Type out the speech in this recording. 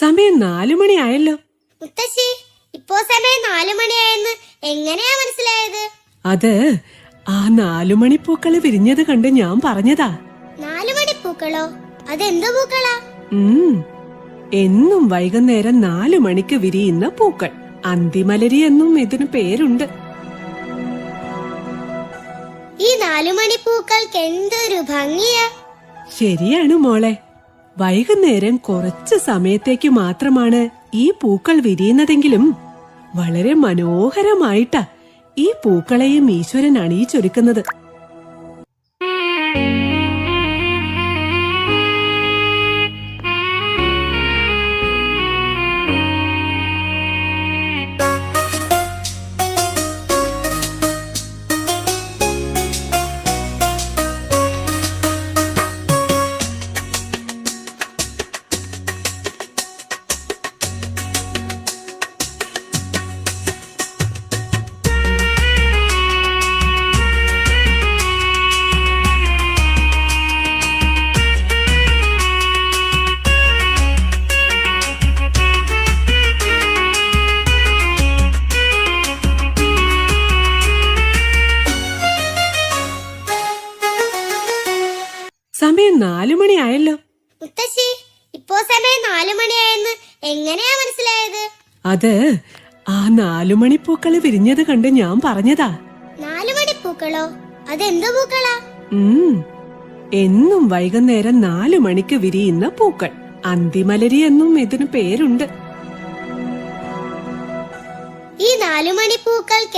സമയം 4 മണിയായല്ലോ. മുത്തശ്ശി, ഇപ്പോ സമയം 4 മണിയായെന്ന് എങ്ങനെയാ മനസ്സിലായത്? അത് ആ 4 മണിപ്പൂക്കള് വിരിഞ്ഞത് കണ്ട് ഞാൻ പറഞ്ഞതാ. 4 മണിപ്പൂക്കളോ? അതെന്ത് പൂക്കളാ? എന്നും വൈകുന്നേരം 4 മണിക്ക് വിരിയുന്ന പൂക്കൾ. അന്തിമലരി എന്നും ഇതിന് പേരുണ്ട്. ഈ 4 മണിപ്പൂക്കൾക്ക് എന്തൊരു ഭംഗിയാ. ശരിയാണ് മോളെ. വൈകുന്നേരം കുറച്ച് സമയത്തേക്ക് മാത്രമാണ് ഈ പൂക്കൾ വിരിയുന്നതെങ്കിലും വളരെ മനോഹരമായിട്ടാ ഈ പൂക്കളെയും ഈശ്വരൻ അണിയിച്ചൊരുക്കുന്നത്. സമയം 4 മണിയായല്ലോ. മുത്തശ്ശി, ഇപ്പോ സമയം 4 മണിയായെന്ന് എങ്ങനെയാ മനസ്സിലായത്? അത് ആ 4 മണിപ്പൂക്കള് വിരിഞ്ഞത് കണ്ട് ഞാൻ പറഞ്ഞതാ. 4 മണിപ്പൂക്കളോ? അതെന്ത് പൂക്കളാ? എന്നും വൈകുന്നേരം 4 മണിക്ക് വിരിയുന്ന പൂക്കൾ. അന്തിമലരി എന്നും ഇതിന് പേരുണ്ട്. ഈ 4 മണിപ്പൂക്കൾക്ക്